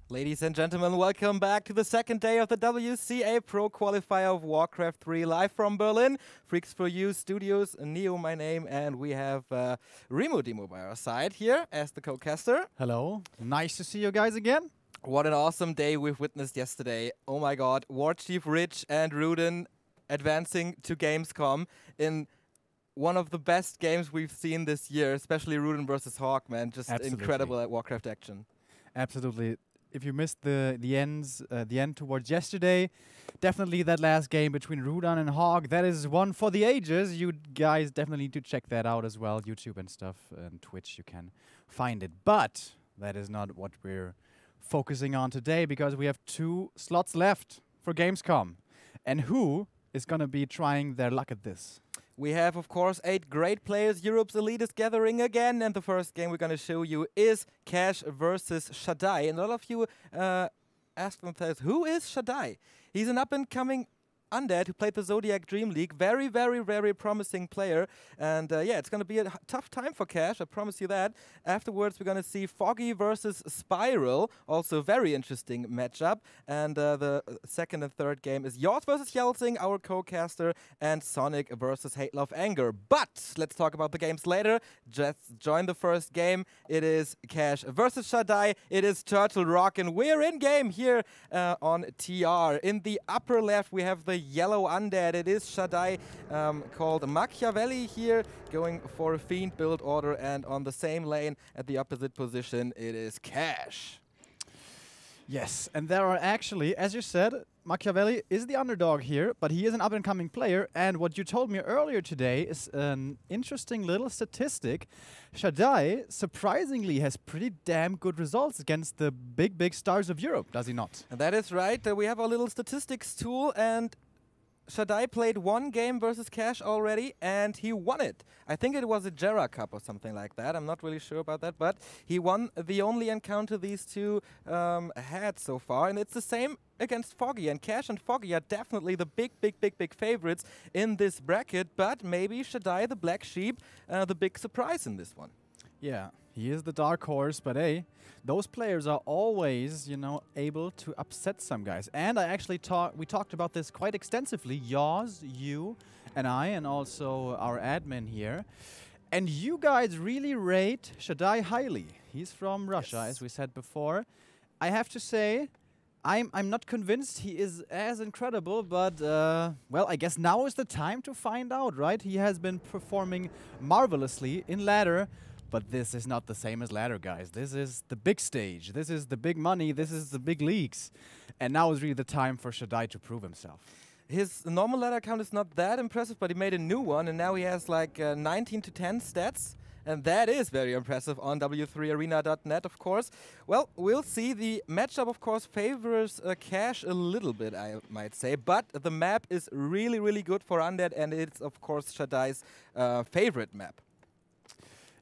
Ladies and gentlemen, welcome back to the second day of the WCA Pro Qualifier of WarCraft 3, live from Berlin. Freaks for You Studios, Neo my name, and we have Remo Demo by our side here as the co-caster. Hello, nice to see you guys again. What an awesome day we've witnessed yesterday. Oh my god, War Chief Rich and Rudin advancing to Gamescom in one of the best games we've seen this year, especially Rudin versus Hawk, man. Just incredible at Warcraft action. Absolutely. If you missed the end towards yesterday, definitely that last game between Rudin and Hawk, that is one for the ages. You guys definitely need to check that out as well. YouTube and stuff and Twitch, you can find it. But that is not what we're focusing on today, because we have 2 slots left for Gamescom. And who is going to be trying their luck at this? We have, of course, 8 great players. Europe's elite is gathering again, and the first game we're going to show you is Cash versus ShaDai. And a lot of you ask themselves, who is ShaDai? He's an up-and-coming undead who played the Zodiac Dream League. Very, very, very promising player. And yeah, it's going to be a tough time for Cash, I promise you that. Afterwards, we're going to see Foggy versus Spiral. Also very interesting matchup. And the second and third game is Yours versus Yelsing, our co-caster, and Sonic versus Hate Love Anger. But let's talk about the games later. Just join the first game. It is Cash versus ShaDai. It is Turtle Rock, and we're in game here on TR. In the upper left, we have the yellow undead. It is ShaDai, called Machiavelli here, going for a Fiend build order, and on the same lane at the opposite position it is Cash. Yes, and there are actually, as you said, Machiavelli is the underdog here, but he is an up-and-coming player, and what you told me earlier today is an interesting little statistic. ShaDai surprisingly has pretty damn good results against the big stars of Europe, does he not? And that is right. We have our little statistics tool, and ShaDai played 1 game versus Cash already, and he won it. I think it was a Jera Cup or something like that. I'm not really sure about that, but he won the only encounter these 2 had so far, and it's the same against Foggy. And Cash and Foggy are definitely the big favorites in this bracket, but maybe ShaDai, the black sheep, the big surprise in this one. Yeah, he is the dark horse, but hey, those players are always, you know, able to upset some guys. And we talked about this quite extensively, Yours, you, and I, and also our admin here. And you guys really rate ShaDai highly. He's from Russia, as we said before. I have to say, I'm not convinced he is as incredible, but, well, I guess now is the time to find out, right? He has been performing marvelously in ladder. But this is not the same as ladder, guys. This is the big stage. This is the big money. This is the big leagues. And now is really the time for ShaDai to prove himself. His normal ladder count is not that impressive, but he made a new one, and now he has like 19 to 10 stats. And that is very impressive on w3arena.net, of course. Well, we'll see. The matchup, of course, favors Cash a little bit, I might say. But the map is really, really good for Undead, and it's, of course, ShaDai's favorite map.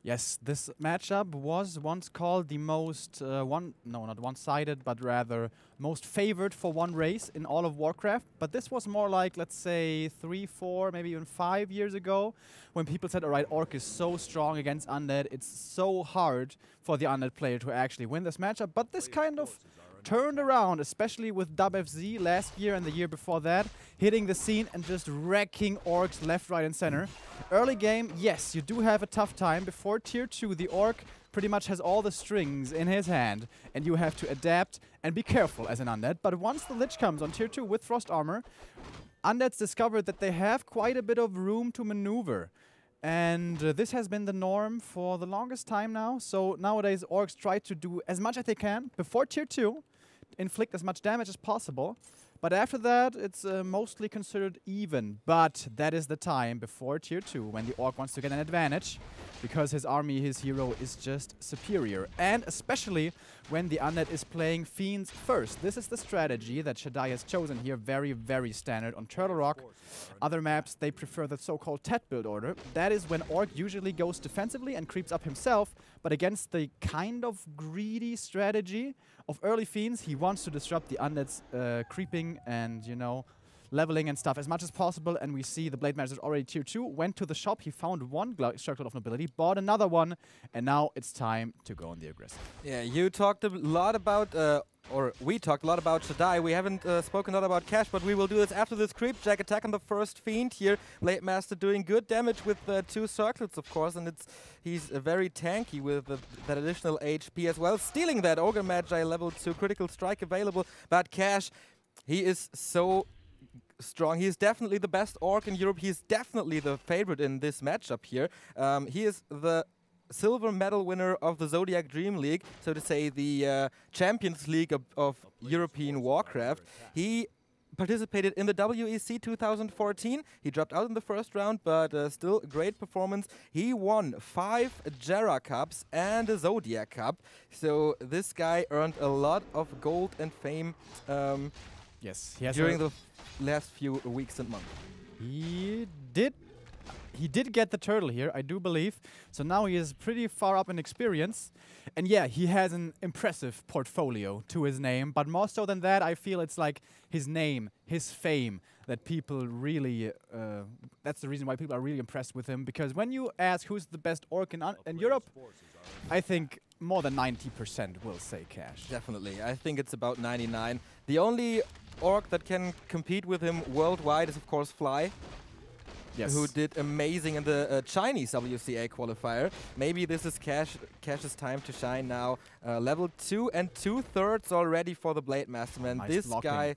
Yes, this matchup was once called the most, not one-sided, but rather most favored for one race in all of Warcraft. But this was more like, let's say, 3, 4, maybe even 5 years ago, when people said, all right, Orc is so strong against Undead, it's so hard for the Undead player to actually win this matchup. But this kind of turned around, especially with WFZ last year and the year before that, hitting the scene and just wrecking Orcs left, right, and center. Early game, yes, you do have a tough time. Before Tier 2, the Orc pretty much has all the strings in his hand, and you have to adapt and be careful as an Undead. But once the Lich comes on Tier 2 with Frost Armor, Undeads discovered that they have quite a bit of room to maneuver. And this has been the norm for the longest time now. So nowadays, Orcs try to do as much as they can before Tier 2, inflict as much damage as possible. But after that, it's mostly considered even. But that is the time before Tier 2, when the Orc wants to get an advantage, because his army, his hero, is just superior. And especially when the Undead is playing Fiends first. This is the strategy that ShaDai has chosen here, very, very standard on Turtle Rock. Other maps, they prefer the so-called Tet build order. That is when Orc usually goes defensively and creeps up himself, but against the kind of greedy strategy of early Fiends, he wants to disrupt the Undead's creeping and, you know, leveling and stuff as much as possible. And we see the Blade Master is already tier 2, went to the shop, he found one Circle of Nobility, bought another one, and now it's time to go on the aggressive. Yeah, you talked a lot about, or we talked a lot about ShaDai. We haven't spoken a lot about Cash, but we will do this after this creep jack attack on the first Fiend here. Blade Master doing good damage with 2 circlets, of course, and he's very tanky with that additional HP as well. Stealing that Ogre Magi level 2 critical strike available, but Cash, he is so strong. He is definitely the best orc in Europe. He's definitely the favorite in this matchup here. He is the silver medal winner of the Zodiac Dream League, so to say the Champions League of European Warcraft. He participated in the WEC 2014. He dropped out in the first round, but still a great performance. He won 5 Jera Cups and a Zodiac Cup, so this guy earned a lot of gold and fame Yes, he has during the last few weeks and months. He did get the turtle here, I do believe. So now he is pretty far up in experience. And yeah, he has an impressive portfolio to his name. But more so than that, I feel it's like his name, his fame, that people really... that's the reason why people are really impressed with him. Because when you ask who's the best orc in Europe, I think more than 90% will say Cash. Definitely. I think it's about 99. The only orc that can compete with him worldwide is, of course, Fly. Yes. Who did amazing in the Chinese WCA qualifier. Maybe this is Cash's time to shine now. Level 2 and 2/3 already for the Blade Master, man. Nice this blocking. guy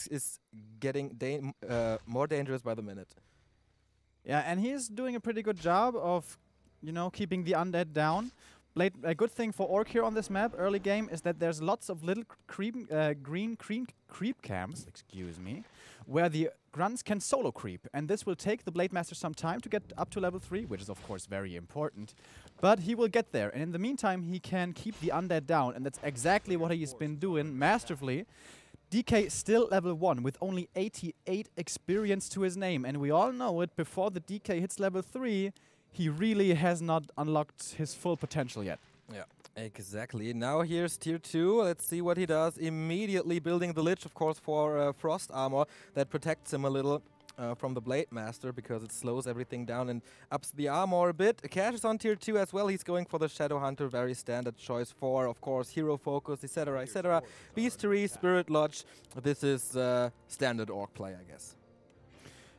is getting more dangerous by the minute. Yeah, and he's doing a pretty good job of, you know, keeping the undead down. A good thing for Orc here on this map, early game, is that there's lots of little green creep camps, excuse me, where the grunts can solo creep. And this will take the Blade Master some time to get up to level 3, which is of course very important. But he will get there, and in the meantime he can keep the undead down, and that's exactly what he's been doing masterfully. DK still level 1 with only 88 experience to his name, and we all know it, before the DK hits level 3, he really has not unlocked his full potential yet. Yeah, exactly. Now here's tier 2. Let's see what he does. Immediately building the Lich, of course, for Frost Armor that protects him a little from the Blade Master, because it slows everything down and ups the armor a bit. Cash is on tier 2 as well. He's going for the Shadow Hunter, very standard choice for, of course, Hero Focus, etc., etc. Beastery, Spirit Lodge. This is standard orc play, I guess.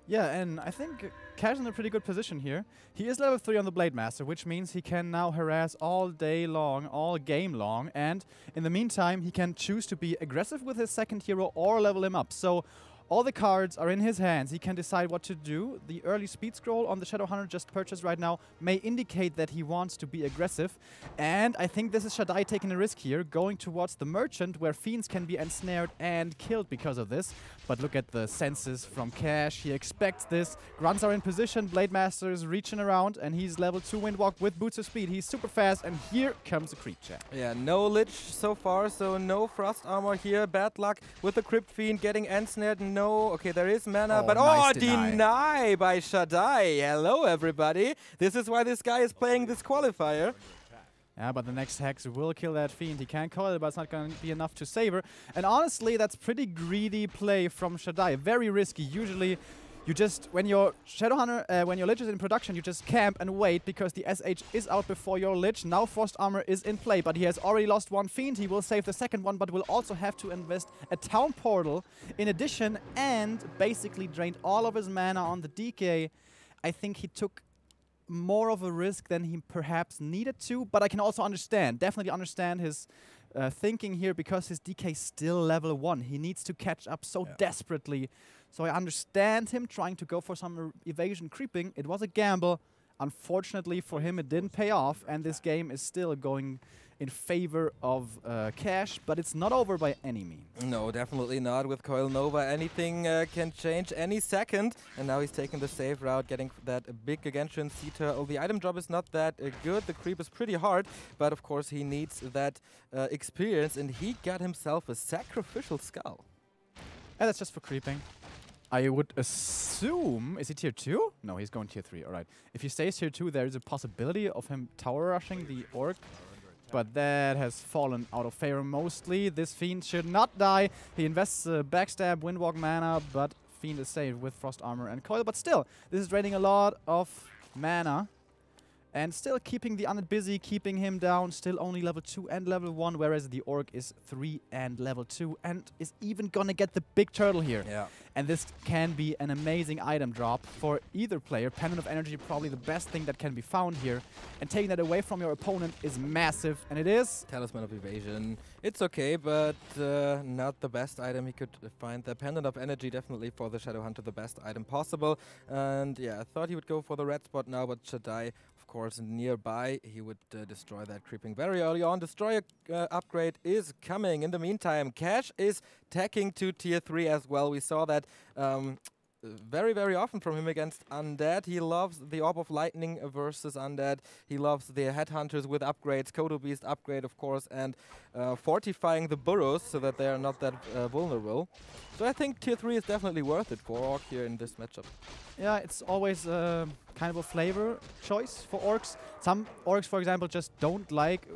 Yeah, and I think Cash is in a pretty good position here. He is level 3 on the Blade Master, which means he can now harass all day long, all game long, and in the meantime he can choose to be aggressive with his second hero or level him up. So all the cards are in his hands. He can decide what to do. The early speed scroll on the Shadow Hunter just purchased right now may indicate that he wants to be aggressive. And I think this is ShaDai taking a risk here, going towards the Merchant, where Fiends can be ensnared and killed because of this. But look at the senses from Cash. He expects this. Grunts are in position. Blade Master is reaching around, and he's level 2 Windwalk with Boots of Speed. He's super fast, and here comes the creep check. Yeah, no Lich so far, so no Frost Armor here. Bad luck with the Crypt Fiend getting ensnared. No, okay, there is mana, but nice deny by ShaDai. Hello, everybody. This is why this guy is playing this qualifier. Yeah, but the next Hex will kill that Fiend. He can call it, but it's not going to be enough to save her. And honestly, that's pretty greedy play from ShaDai. Very risky. Usually, you just, when your Shadow Hunter, when your Lich is in production, you just camp and wait because the SH is out before your Lich. Now Frost Armor is in play, but he has already lost one Fiend. He will save the second one, but will also have to invest a Town Portal in addition, and basically drained all of his mana on the DK. I think he took more of a risk than he perhaps needed to, but I can also definitely understand his thinking here, because his DK is still level 1. He needs to catch up so desperately. So I understand him trying to go for some evasion creeping. It was a gamble. Unfortunately for him, it didn't pay off, and this game is still going in favor of Cash, but it's not over by any means. No, definitely not. With Coil Nova, anything can change any second. And now he's taking the safe route, getting that big Gargantuan Sea Turtle. The item drop is not that good. The creep is pretty hard, but of course he needs that experience, and he got himself a Sacrificial Skull. Yeah, that's just for creeping. I would assume... Is he tier 2? No, he's going tier 3. Alright. If he stays tier 2, there is a possibility of him tower rushing the Orc. But that has fallen out of favor mostly. This Fiend should not die. He invests backstab, Windwalk mana, but Fiend is saved with Frost Armor and Coil, but still, this is draining a lot of mana. And still keeping the Undead busy, keeping him down, still only level 2 and level 1, whereas the Orc is 3 and level 2, and is even gonna get the big turtle here. Yeah. And this can be an amazing item drop for either player. Pendant of Energy, probably the best thing that can be found here. And taking that away from your opponent is massive, and it is... Talisman of Evasion. It's okay, but not the best item he could find. The Pendant of Energy definitely for the Shadow Hunter the best item possible. And yeah, I thought he would go for the red spot now, but ShaDai, of course, nearby, he would destroy that creeping very early on. Destroyer upgrade is coming. In the meantime, Cash is tacking to tier 3 as well. We saw that very, very often from him against Undead. He loves the Orb of Lightning versus Undead. He loves the Headhunters with upgrades, Kodo Beast upgrade, of course, and fortifying the burrows so that they are not that vulnerable. So I think tier 3 is definitely worth it for Orc here in this matchup. Yeah, it's always kind of a flavor choice for Orcs. Some Orcs, for example, just don't like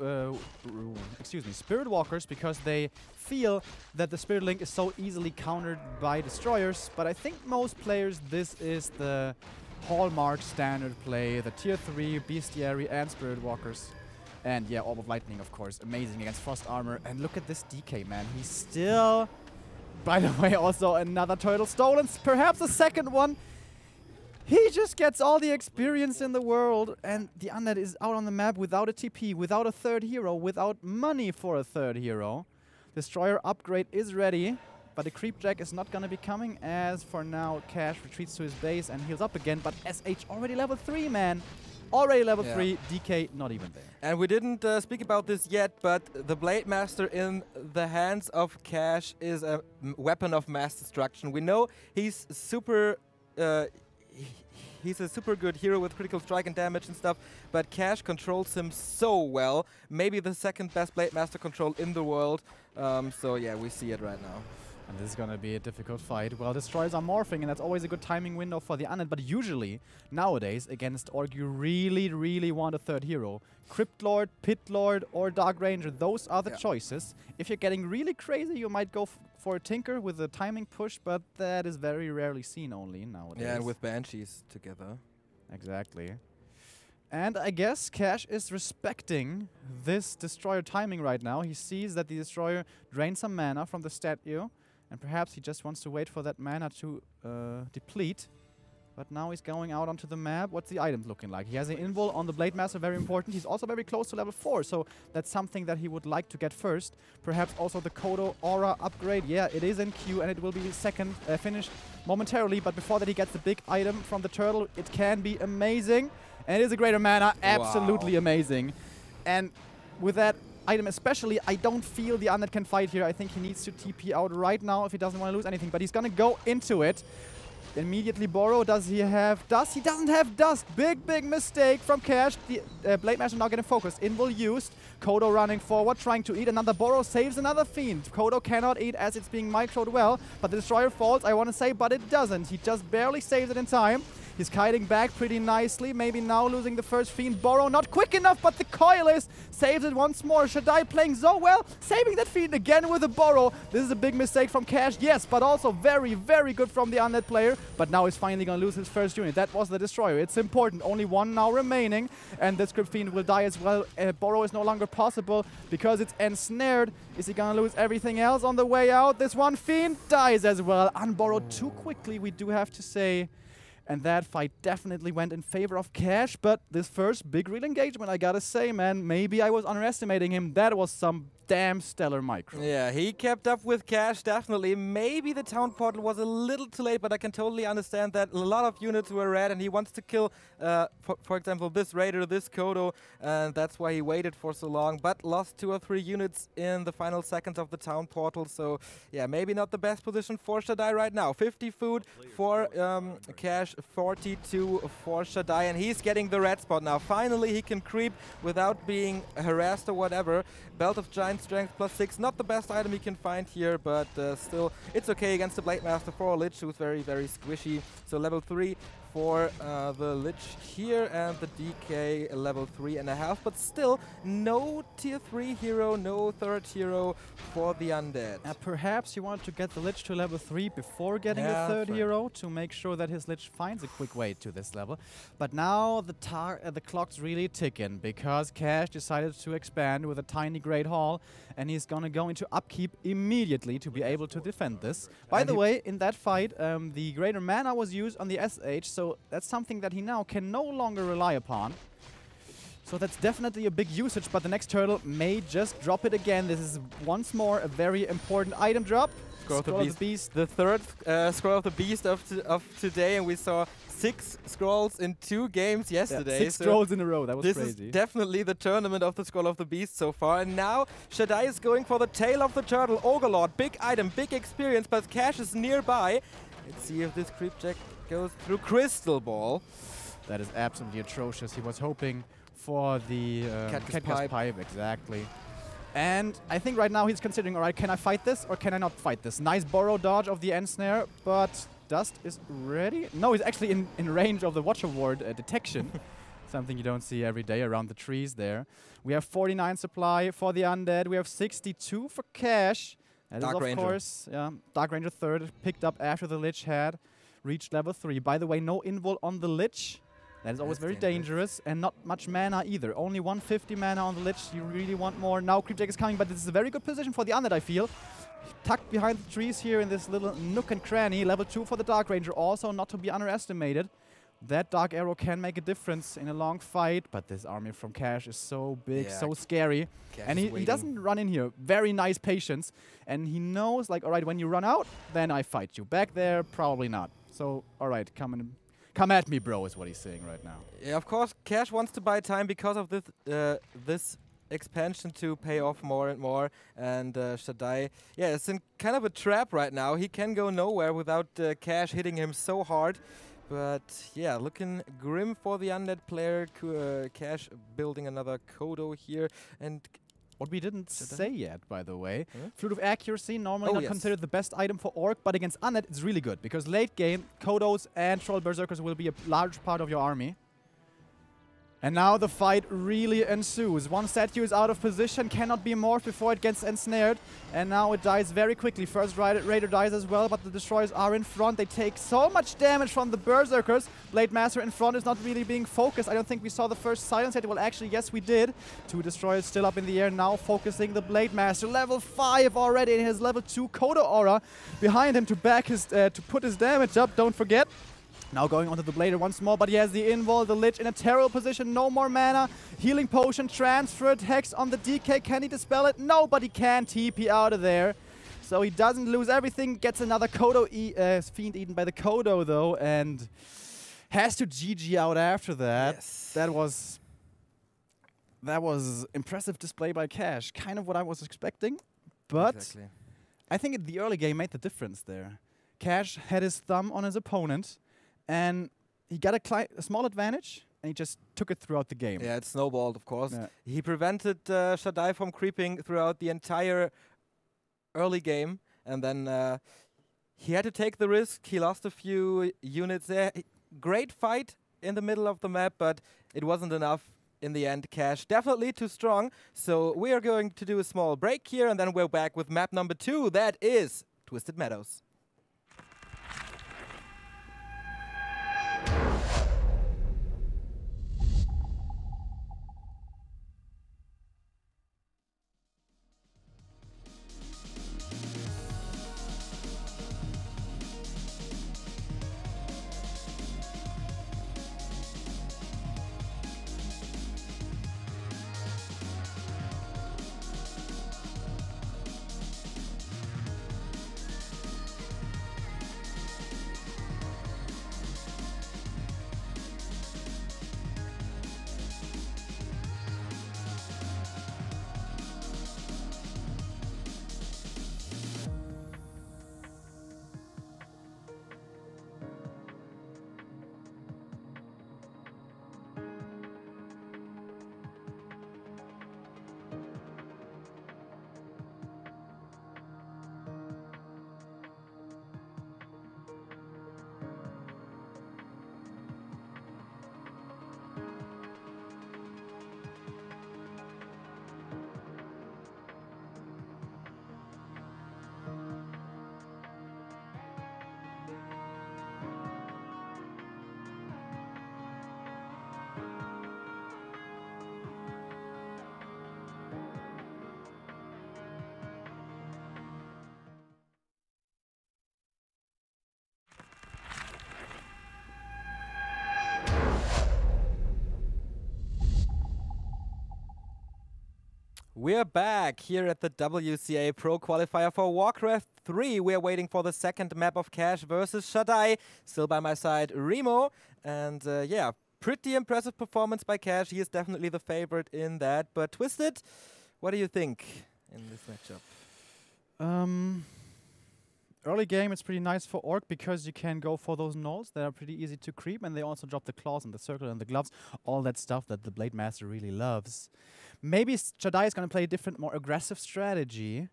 Spirit Walkers because they feel that the Spirit Link is so easily countered by Destroyers. But I think most players, this is the hallmark standard play, the tier 3 Bestiary and Spirit Walkers. And yeah, Orb of Lightning, of course, amazing against Frost Armor. And look at this DK, man. He's still... By the way, also another turtle stolen, perhaps a second one. He just gets all the experience in the world, and the Undead is out on the map without a TP, without a third hero, without money for a third hero. Destroyer upgrade is ready, but the Creep Jack is not going to be coming, as for now Cash retreats to his base and heals up again, but SH already level 3, man. Already level 3, DK not even there. And we didn't speak about this yet, but the Blade Master in the hands of Cash is a weapon of mass destruction. We know he's super... he's a super good hero with critical strike and damage and stuff, but Cash controls him so well. Maybe the second best Blade Master control in the world. So yeah, we see it right now. And this is going to be a difficult fight. Well, Destroyers are morphing, and that's always a good timing window for the Undead. But usually, nowadays, against Orc, you really, really want a third hero. Crypt Lord, Pit Lord, or Dark Ranger, those are the choices. If you're getting really crazy, you might go for a Tinker with a timing push, but that is very rarely seen only nowadays. Yeah, and with Banshees together. Exactly. And I guess Cash is respecting this Destroyer timing right now. He sees that the Destroyer drains some mana from the statue, and perhaps he just wants to wait for that mana to deplete. But now he's going out onto the map. What's the items looking like? He has an invul on the Blade Master, very important. He's also very close to level 4, so that's something that he would like to get first. Perhaps also the Kodo Aura upgrade. Yeah, it is in queue, and it will be second finished momentarily. But before that, he gets the big item from the turtle. It can be amazing. And it is a greater mana. Absolutely amazing. And with that item especially, I don't feel the Undead can fight here. I think he needs to TP out right now if he doesn't want to lose anything. But he's going to go into it. Immediately borrow. Does he have dust? He doesn't have dust. Big, big mistake from Cash. The Blade Master now getting focused. Invul used. Kodo running forward, trying to eat. Another borrow saves another Fiend. Kodo cannot eat as it's being microed well. But the Destroyer falls, I want to say, but it doesn't. He just barely saves it in time. He's kiting back pretty nicely. Maybe now losing the first Fiend. Borrow not quick enough, but the Coil is. Saves it once more. ShaDai playing so well. Saving that Fiend again with a Borrow. This is a big mistake from Cash, yes, but also very, very good from the Undead player. But now he's finally going to lose his first unit. That was the Destroyer. It's important. Only one now remaining. And the Script Fiend will die as well. Borrow is no longer possible because it's ensnared. Is he going to lose everything else on the way out? This one Fiend dies as well. Unborrowed too quickly, we do have to say. And that fight definitely went in favor of Cash, but this first big real engagement, I gotta say, man, maybe I was underestimating him. That was some damn stellar micro. Yeah, he kept up with Cash, definitely. Maybe the town portal was a little too late, but I can totally understand that a lot of units were red, and he wants to kill, for example, this Raider, this Kodo, and that's why he waited for so long, but lost 2 or 3 units in the final seconds of the town portal, so yeah, maybe not the best position for ShaDai right now. 50 food for Cash, 42 for ShaDai, and he's getting the red spot now. Finally, he can creep without being harassed or whatever. Belt of Giant Strength +6, not the best item he can find here, but still, it's okay against the Blade Master for a Lich, who's very, very squishy. So level 3 for the Lich here and the DK level 3.5, but still no tier 3 hero, no third hero for the Undead. Perhaps you want to get the Lich to level 3 before getting a third hero to make sure that his Lich finds a quick way to this level. But now the clock's really ticking because Cash decided to expand with a tiny Great Hall, and he's gonna go into upkeep immediately to be able to defend this. By the way, in that fight, the greater mana was used on the SH, so that's something that he now can no longer rely upon. So that's definitely a big usage, but the next turtle may just drop it again. This is once more a very important item drop. Scroll of the Beast. The third Scroll of the Beast of today, and we saw 6 scrolls in 2 games yesterday. Yeah, 6 scrolls in a row, that was crazy. This is definitely the tournament of the Scroll of the Beast so far. And now ShaDai is going for the tail of the turtle. Ogre Lord, big item, big experience, but Cash is nearby. Let's see if this creep check goes through. Crystal Ball. That is absolutely atrocious. He was hoping for the Cat's Pipe, exactly. And I think right now he's considering, all right, can I fight this or can I not fight this? Nice borrow dodge of the end snare, but Dust is ready. No, he's actually in range of the Watcher Ward detection. Something you don't see every day around the trees there. We have 49 supply for the Undead. We have 62 for Cash. That is, of course, Dark Ranger third, picked up after the Lich had reached level 3. By the way, no invul on the Lich. That is always very dangerous, and not much mana either. Only 150 mana on the Lich. You really want more. Now Creepjack is coming, but this is a very good position for the Undead, I feel. Tucked behind the trees here in this little nook and cranny. Level 2 for the Dark Ranger, also not to be underestimated. That Dark Arrow can make a difference in a long fight, but this army from Cash is so big, so scary. Cash and he doesn't run in here. Very nice patience. And he knows, like, all right, when you run out, then I fight you. Back there, probably not. So, all right, come at me, bro, is what he's saying right now. Yeah, of course, Cash wants to buy time because of this expansion to pay off more and more. And ShaDai, yeah, it's in kind of a trap right now. He can go nowhere without Cash hitting him so hard. But yeah, looking grim for the Undead player. Cash building another Kodo here. And what we didn't say yet, by the way, Flute of Accuracy, normally not considered the best item for Orc, but against Undead it's really good, because late game, Kodos and Troll Berserkers will be a large part of your army. And now the fight really ensues. One statue is out of position, cannot be morphed before it gets ensnared, and now it dies very quickly. First Raider dies as well, but the Destroyers are in front. They take so much damage from the Berserkers. Blade Master in front is not really being focused. I don't think we saw the first silence yet. Well, actually, yes, we did. 2 Destroyers still up in the air, now focusing the Blade Master. Level 5 already in his level 2 Kodo Aura behind him to back his to put his damage up, don't forget. Now going onto the Blader once more, but he has the invul, the Lich in a terrible position, no more mana. Healing Potion transferred, Hex on the DK, can he dispel it? No, but he can TP out of there. So he doesn't lose everything, gets another Kodo, Fiend eaten by the Kodo though, and has to GG out after that. Yes. That was impressive display by Cash, kind of what I was expecting, but I think the early game made the difference there. Cash had his thumb on his opponent, and he got a small advantage, and he just took it throughout the game. Yeah, it snowballed, of course. Yeah. He prevented ShaDai from creeping throughout the entire early game, and then he had to take the risk. He lost a few units there. Great fight in the middle of the map, but it wasn't enough in the end. Cash definitely too strong, so we are going to do a small break here, and then we're back with map number 2. That is Twisted Meadows. We're back here at the WCA Pro Qualifier for WarCraft 3. We're waiting for the second map of Cash versus ShaDai. Still by my side, Remo. And yeah, pretty impressive performance by Cash. He is definitely the favorite in that. But Twisted, what do you think in this matchup? Early game, it's pretty nice for Orc because you can go for those nulls that are pretty easy to creep, and they also drop the claws and the circle and the gloves, all that stuff that the Blade Master really loves. Maybe ShaDai is going to play a different, more aggressive strategy.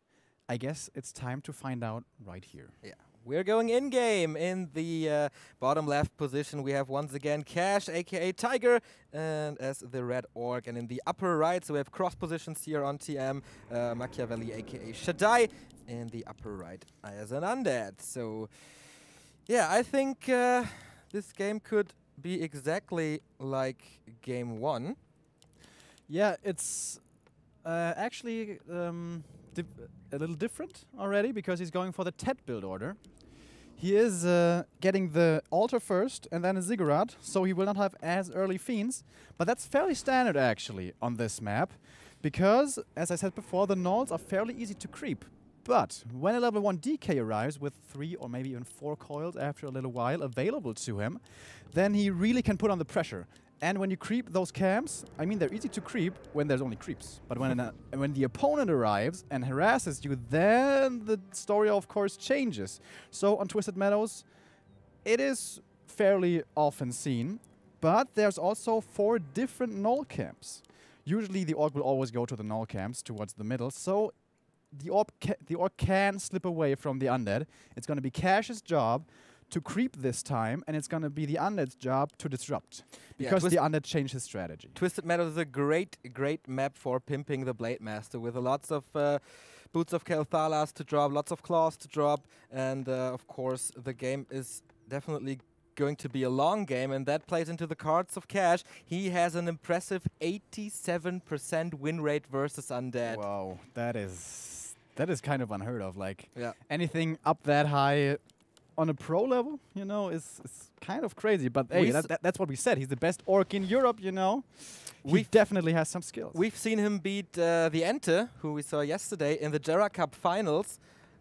I guess it's time to find out right here. Yeah, we're going in-game. In the bottom left position, we have once again Cash, aka Tiger, and as the red Orc. And in the upper right, so we have cross positions here on TM, Machiavelli, aka ShaDai, in the upper right as an undead. So, yeah, I think this game could be exactly like game 1. Yeah, it's actually a little different already because he's going for the Tet build order. He is getting the altar first and then a ziggurat, so he will not have as early fiends. But that's fairly standard actually on this map because, as I said before, the nulls are fairly easy to creep. But when a level 1 DK arrives with 3 or maybe even 4 coils after a little while available to him, then he really can put on the pressure. And when you creep those camps, I mean, they're easy to creep when there's only creeps. But when the opponent arrives and harasses you, then the story, of course, changes. So on Twisted Meadows, it is fairly often seen. But there's also 4 different null camps. Usually the Orc will always go to the null camps towards the middle. So the Orc can slip away from the undead. It's going to be Cash's job to creep this time, and it's going to be the undead's job to disrupt. Because the undead changed his strategy. Twisted Meadows is a great map for pimping the Blade Master with lots of Boots of Kel'Thalas to drop, lots of claws to drop, and of course the game is definitely going to be a long game, and that plays into the cards of Cash. He has an impressive 87% win rate versus undead. Wow, that is kind of unheard of. Like anything up that high on a pro level, you know, is kind of crazy. But hey, that's what we said. He's the best Orc in Europe, you know. He definitely has some skills. We've seen him beat the Ente, who we saw yesterday, in the Jera Cup finals.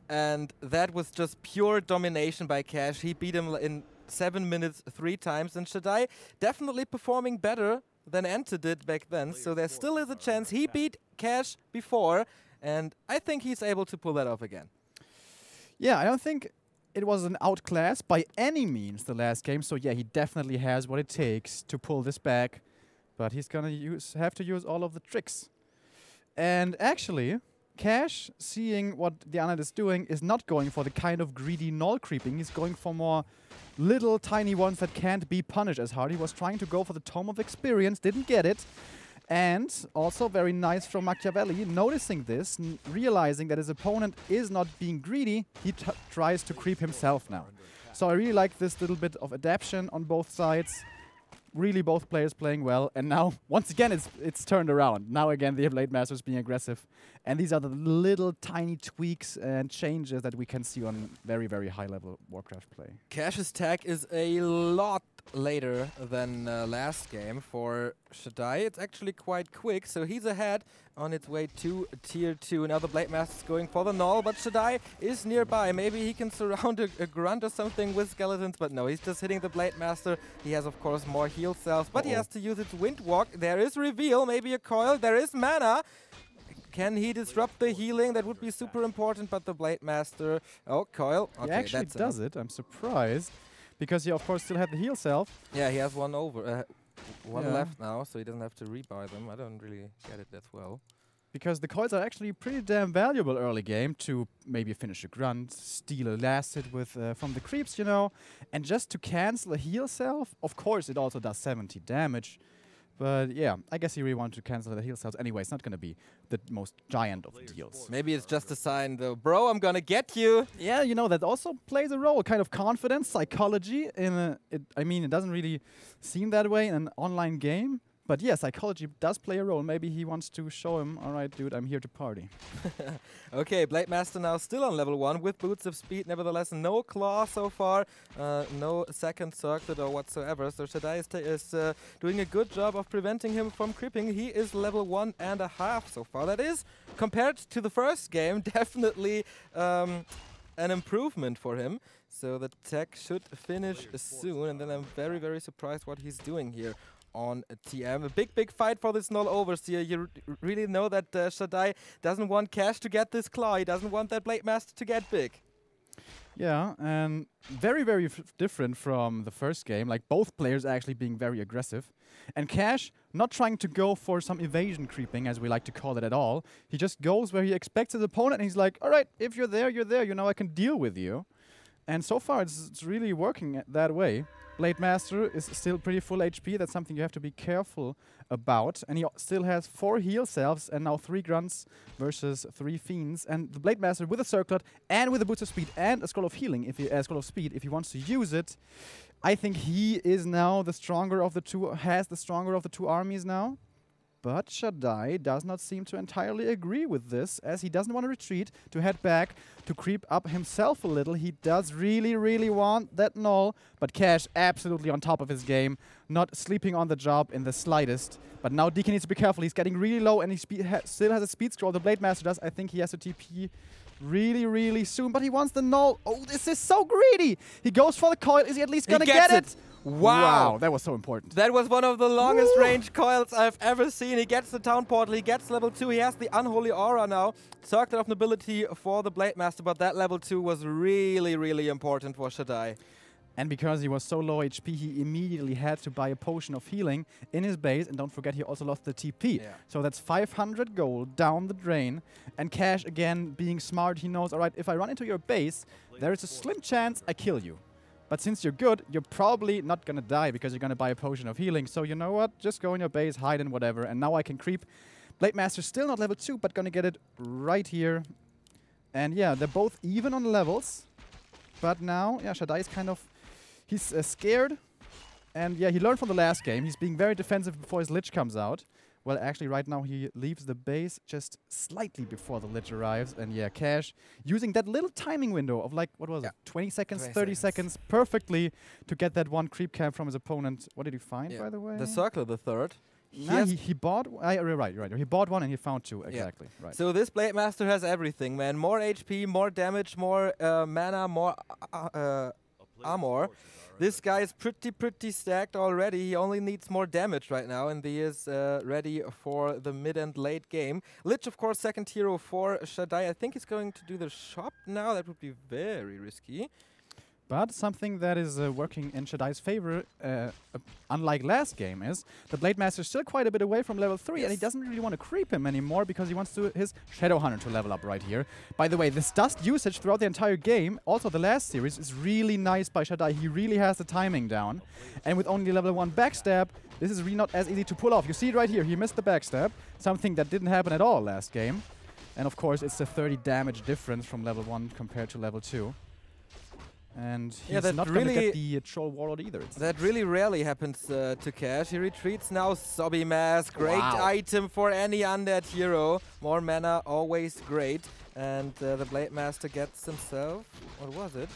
And that was just pure domination by Cash. He beat him in 7 minutes 3 times. And ShaDai definitely performing better than Ente did back then. So there still is a chance. He beat Cash before. And I think he's able to pull that off again. Yeah, I don't think it was an outclass by any means the last game, so yeah, he definitely has what it takes to pull this back, but he's gonna have to use all of the tricks. And actually, Cash, seeing what the undead is doing, is not going for the kind of greedy null creeping. He's going for more little tiny ones that can't be punished as hard. He was trying to go for the Tome of Experience, didn't get it. And also very nice from Machiavelli, noticing this, realizing that his opponent is not being greedy, he tries to creep himself now. So I really like this little bit of adaptation on both sides. Really both players playing well, and now, once again, it's turned around. Now again, the Blade Master is being aggressive. And these are the little tiny tweaks and changes that we can see on very, very high-level Warcraft play. Cash's tag is a lot later than last game for ShaDai. It's actually quite quick, so he's ahead on its way to Tier 2. Now the Blade Master's going for the null, but ShaDai is nearby. Maybe he can surround a grunt or something with skeletons, but no, he's just hitting the Blade Master. He has, of course, more heal cells, but he has to use its Wind Walk. There is Reveal, maybe a coil. There is mana. Can he disrupt the healing? That would be super important, but the Blade Master... Oh, coil. Okay, he actually does it. I'm surprised. Because he, of course, still had the heal self. Yeah, he has one left now, so he doesn't have to rebuy them. I don't really get it that well. Because the coils are actually pretty damn valuable early game to maybe finish a grunt, steal a last hit with from the creeps, you know. And just to cancel a heal self, of course, it also does 70 damage. But yeah, I guess he really wanted to cancel the heal cells. Anyway, it's not going to be the most giant of deals. Maybe it's just a sign, though. Bro, I'm going to get you. Yeah, you know, that also plays a role. Kind of confidence, psychology. I mean, it doesn't really seem that way in an online game. But yeah, psychology does play a role. Maybe he wants to show him, all right, dude, I'm here to party. Okay, Blade Master now still on level 1 with Boots of Speed. Nevertheless, no claw so far, no second circlet or whatsoever. So ShaDai is doing a good job of preventing him from creeping. He is level 1.5 so far. That is, compared to the first game, definitely an improvement for him. So the tech should finish soon, and then I'm very, very surprised what he's doing here on TM. A big fight for this null overseer. You really know that ShaDai doesn't want Cash to get this claw. He doesn't want that Blade Master to get big. Yeah, and very different from the first game. Like, both players actually being very aggressive. And Cash not trying to go for some evasion creeping, as we like to call it at all. He just goes where he expects his opponent, and he's like, all right, if you're there, you're there. You know I can deal with you. And so far, it's really working that way. Blade Master is still pretty full HP. That's something you have to be careful about. And he still has 4 heal selves and now 3 grunts versus 3 fiends. And the Blade Master with a circlet and with a boost of speed and a scroll of healing, scroll of speed, if he wants to use it, I think he is now the stronger of the two. Has the stronger of the two armies now. But ShaDai does not seem to entirely agree with this, as he doesn't want to retreat, to head back, to creep up himself a little. He does really want that null, but Cash absolutely on top of his game, not sleeping on the job in the slightest. But now Deacon needs to be careful. He's getting really low, and he still has a speed scroll. The Blade Master does. I think he has to TP really soon, but he wants the null. Oh, this is so greedy! He goes for the coil. Is he at least gonna get it? Wow, that was so important. That was one of the longest range coils I've ever seen. He gets the town portal, he gets level 2, he has the unholy aura now. Circuit of nobility for the Blade Master, but that level 2 was really important for ShaDai. And because he was so low HP, he immediately had to buy a potion of healing in his base. And don't forget, he also lost the TP. Yeah. So that's 500 gold down the drain. And Cash, again, being smart, he knows, all right, if I run into your base, there is a slim chance I kill you. But since you're good, you're probably not going to die because you're going to buy a potion of healing. So you know what? Just go in your base, hide and whatever. And now I can creep. Blade Master still not level 2, but going to get it right here. And yeah, they're both even on levels. But now, yeah, ShaDai is kind of... He's scared, and yeah, he learned from the last game. He's being very defensive before his Lich comes out. Well, actually, right now he leaves the base just slightly before the Lich arrives. And yeah, Cash using that little timing window of like, what was it, 20 seconds, 30 seconds, perfectly to get that one creep camp from his opponent. What did he find, by the way? The Circle, the third. Nah, he bought... right. He bought one and he found 2, exactly. Yeah. Right. So this Blade Master has everything, man. More HP, more damage, more mana, more armor. This guy is pretty stacked already. He only needs more damage right now, and he is ready for the mid and late game. Lich, of course, second hero for ShaDai. I think he's going to do the shop now. That would be very risky. But something that is working in ShaDai's favor, unlike last game, is the Blade Master is still quite a bit away from level 3, and he doesn't really want to creep him anymore because he wants his Shadow Hunter to level up right here. By the way, this dust usage throughout the entire game, also the last series, is really nice by ShaDai. He really has the timing down. And with only level 1 backstab, this is really not as easy to pull off. You see it right here. He missed the backstab, something that didn't happen at all last game. And of course, it's the 30 damage difference from level 1 compared to level 2. And he's not going to get the Troll Warlord either. That really rarely happens to Cash. He retreats now. Sobby Mask, great item for any undead hero. More mana, always great. And the Blade Master gets himself... What was it?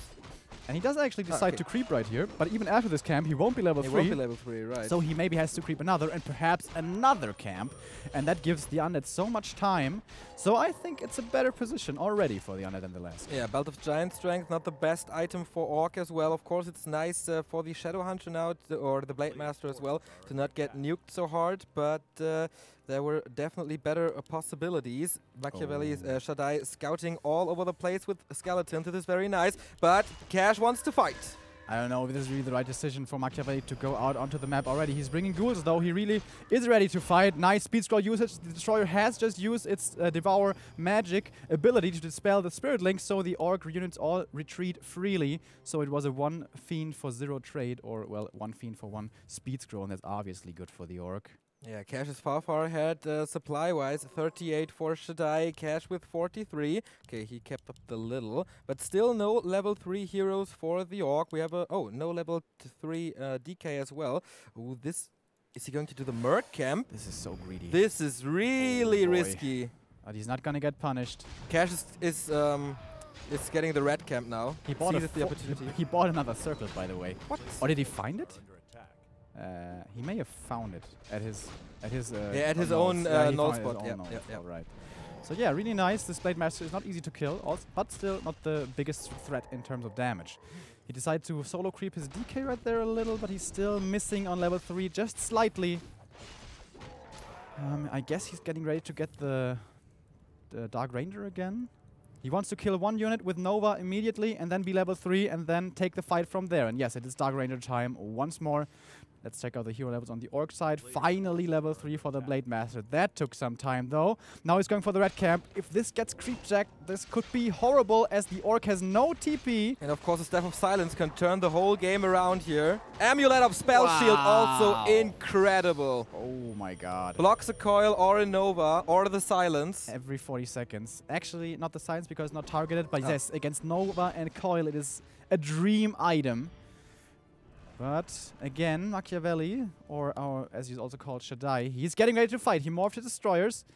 And he does actually decide to creep right here, but even after this camp, he won't be level 3. He won't be level 3, right. So he maybe has to creep another and perhaps another camp, and that gives the Undead so much time. So I think it's a better position already for the Undead than the last. Yeah, Belt of Giant Strength, not the best item for Orc as well. Of course, it's nice for the Shadow Hunter now, or the Blade Master as well, to not get nuked so hard, but there were definitely better possibilities. Machiavelli, ShaDai scouting all over the place with skeletons. It is very nice, but Cash wants to fight. I don't know if this is really the right decision for Machiavelli to go out onto the map already. He's bringing ghouls, though. He really is ready to fight. Nice speed scroll usage. The Destroyer has just used its Devour magic ability to dispel the Spirit Link, so the Orc units all retreat freely. So it was a 1 Fiend for 0 trade, or, well, 1 Fiend for 1 speed scroll, and that's obviously good for the Orc. Yeah, Cash is far ahead supply-wise. 38 for ShaDai, Cash with 43. Okay, he kept up the little, but still no level 3 heroes for the Orc. We have a no level 3 DK as well. Ooh, this Is he going to do the Merc camp? This is so greedy. This is really risky. But he's not gonna get punished. Cash is getting the red camp now. He bought the opportunity. He bought another circle, by the way. What? Or did he find it? He may have found it at his own null he found it at his spot. own Yeah, null yeah, spot, yeah. right. So yeah, really nice. This Blade Master is not easy to kill, but still not the biggest threat in terms of damage. He decided to solo creep his DK right there a little, but he's still missing on level 3 just slightly. I guess he's getting ready to get the Dark Ranger again. He wants to kill one unit with Nova immediately and then be level 3 and then take the fight from there. And yes, it is Dark Ranger time once more. Let's check out the hero levels on the Orc side. Finally level 3 for the Blade Master. That took some time though. Now he's going for the red camp. If this gets creepjacked, this could be horrible as the Orc has no TP. And of course the Staff of Silence can turn the whole game around here. Amulet of Spell Shield also incredible. Oh my god. Blocks a coil or a Nova or the Silence. Every 40 seconds. Actually not the Silence because it's not targeted, but yes, against Nova and coil it is a dream item. But again, Machiavelli, or our, as he's also called, ShaDai, he's getting ready to fight. He morphed his destroyers.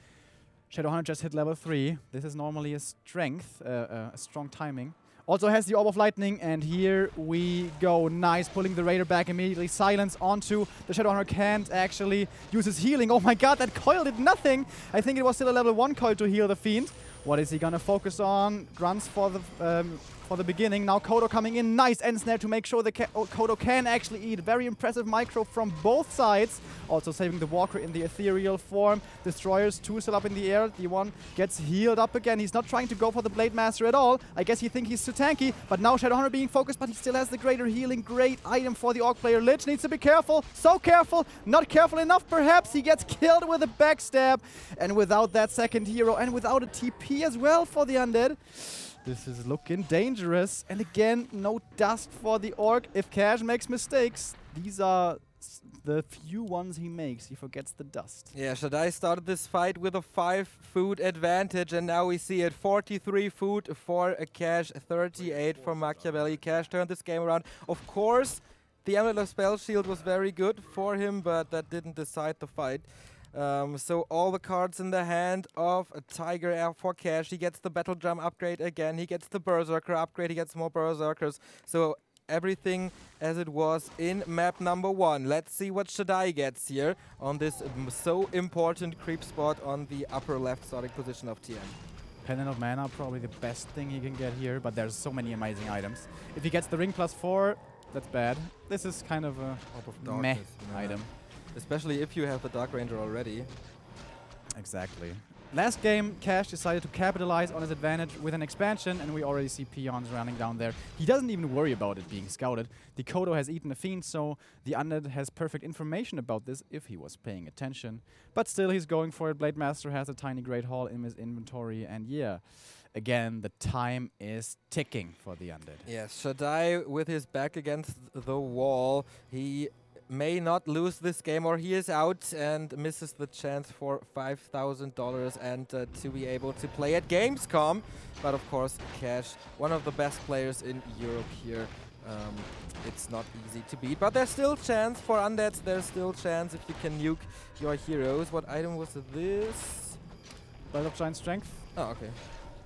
Shadowhunter just hit level 3. This is normally a strength, a strong timing. Also has the Orb of Lightning, and here we go. Nice, pulling the Raider back immediately. Silence onto the Shadowhunter can't actually use his healing. Oh my god, that coil did nothing! I think it was still a level 1 coil to heal the Fiend. What is he gonna focus on? Grunts for the beginning. Now Kodo coming in. Nice end snare to make sure the Kodo can actually eat. Very impressive micro from both sides. Also saving the Walker in the ethereal form. Destroyers 2 still up in the air. The one gets healed up again. He's not trying to go for the Blade Master at all. I guess he thinks he's too tanky. But now Shadowhunter being focused, but he still has the greater healing. Great item for the Orc player. Lich needs to be careful. So careful. Not careful enough perhaps. He gets killed with a backstab. And without that second hero and without a TP as well for the Undead. This is looking dangerous. And again, no dust for the Orc. If Cash makes mistakes, these are the few ones he makes. He forgets the dust. Yeah, ShaDai started this fight with a 5 food advantage, and now we see it 43 food for a Cash, 38 for Machiavelli. Cash turned this game around. Of course, the Amulet of Spell Shield was very good for him, but that didn't decide the fight. So all the cards in the hand of a Tiger Air for Cash. He gets the Battle Drum upgrade again. He gets the Berserker upgrade. He gets more Berserkers. So everything as it was in map number 1. Let's see what ShaDai gets here on this so important creep spot on the upper left starting position of TM. Pendant of Mana, probably the best thing he can get here, but there's so many amazing items. If he gets the Ring +4, that's bad. This is kind of a meh item. Especially if you have the Dark Ranger already. Exactly. Last game, Cash decided to capitalize on his advantage with an expansion, and we already see peons running down there. He doesn't even worry about it being scouted. The Kodo has eaten a Fiend, so the Undead has perfect information about this if he was paying attention. But still, he's going for it. Blade Master has a tiny Great Hall in his inventory, and yeah. Again, the time is ticking for the Undead. Yes, ShaDai with his back against the wall. He may not lose this game, or he is out and misses the chance for $5,000 and to be able to play at Gamescom. But of course, Cash, one of the best players in Europe here. It's not easy to beat, but there's still chance for Undeads. There's still chance if you can nuke your heroes. What item was this? Belt of Giant Strength. Oh, okay.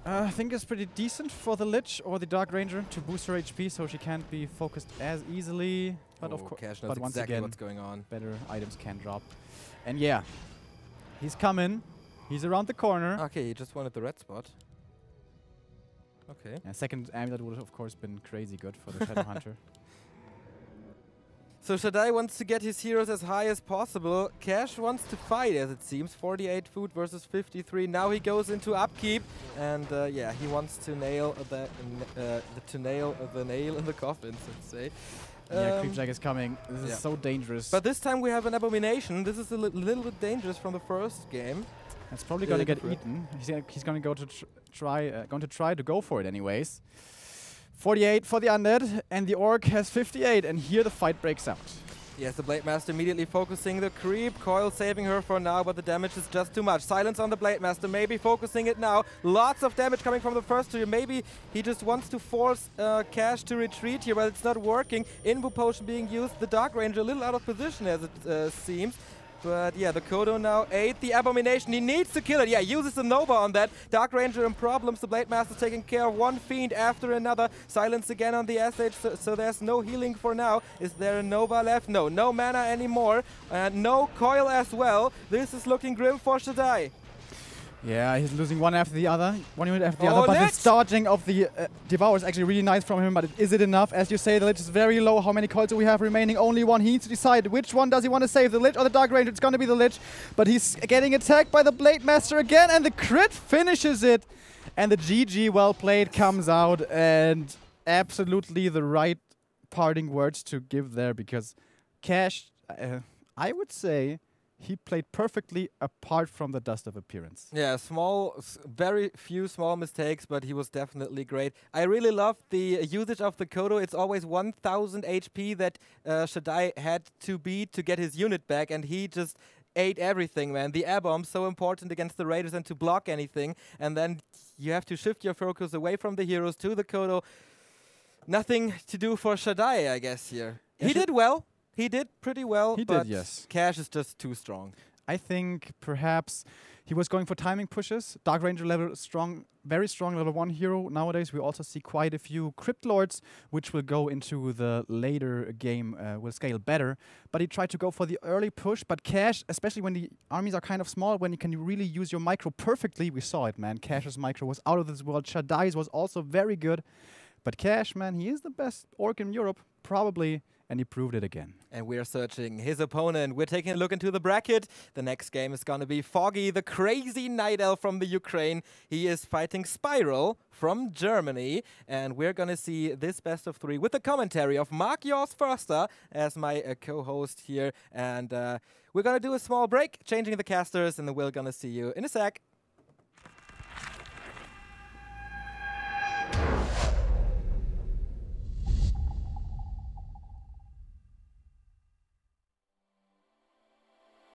I think it's pretty decent for the Lich or the Dark Ranger to boost her HP so she can't be focused as easily. But of course, Cash knows once exactly again, what's going on. Better items can drop. And yeah, he's coming. He's around the corner. Okay, he just wanted the red spot. Okay. Yeah, second amulet would have, of course, been crazy good for the Shadowhunter. So ShaDai wants to get his heroes as high as possible. Cash wants to fight, as it seems. 48 food versus 53. Now he goes into upkeep, and yeah, he wants to nail the nail in the coffin, so to say. Yeah, Creepjack is coming. This is so dangerous. But this time we have an Abomination. This is a little bit dangerous from the first game. It's probably going to get eaten. He's going to go to try to go for it anyways. 48 for the Undead, and the Orc has 58, and here the fight breaks out. Yes, the Blade Master immediately focusing the creep. Coil saving her for now, but the damage is just too much. Silence on the Blade Master, maybe focusing it now. Lots of damage coming from the first two. Maybe he just wants to force Cash to retreat here, but it's not working. Invo Potion being used. The Dark Ranger a little out of position as it seems. But yeah, the Kodo now 8, the Abomination, he needs to kill it. Yeah, uses the Nova on that. Dark Ranger in problems, the Blade Master taking care of one Fiend after another. Silence again on the SH, so there's no healing for now. Is there a Nova left? No, no mana anymore. And no Coil as well. This is looking grim for ShaDai. Yeah, he's losing one after the other, one unit after the other, but his dodging of the Devour is actually really nice from him, but is it enough? As you say, the Lich is very low. How many coils do we have remaining? Only one. He needs to decide which one does he want to save, the Lich or the Dark Ranger. It's going to be the Lich, but he's getting attacked by the Blade Master again, and the crit finishes it. And the GG, well played, comes out, and absolutely the right parting words to give there, because Cash, I would say, he played perfectly apart from the dust of appearance. Yeah, very few small mistakes, but he was definitely great. I really love the usage of the Kodo. It's always 1000 HP that ShaDai had to beat to get his unit back, and he just ate everything, man. The air bomb, so important against the Raiders and to block anything, and then you have to shift your focus away from the heroes to the Kodo. Nothing to do for ShaDai, I guess, here. He did well. He did pretty well, but yes. Cash is just too strong. I think perhaps he was going for timing pushes. Dark Ranger level strong, very strong level 1 hero. Nowadays we also see quite a few Crypt Lords, which will go into the later game, will scale better. But he tried to go for the early push, but Cash, especially when the armies are kind of small, when you can really use your micro perfectly, we saw it, man. Cash's micro was out of this world. ShaDai's was also very good. But Cash, man, he is the best orc in Europe, probably. And he proved it again. And we're searching his opponent. We're taking a look into the bracket. The next game is going to be Foggy, the crazy Night Elf from the Ukraine. He is fighting Spiral from Germany. And we're going to see this best of 3 with the commentary of Mark Yours Förster as my co-host here. And we're going to do a small break, changing the casters, and then we're going to see you in a sec.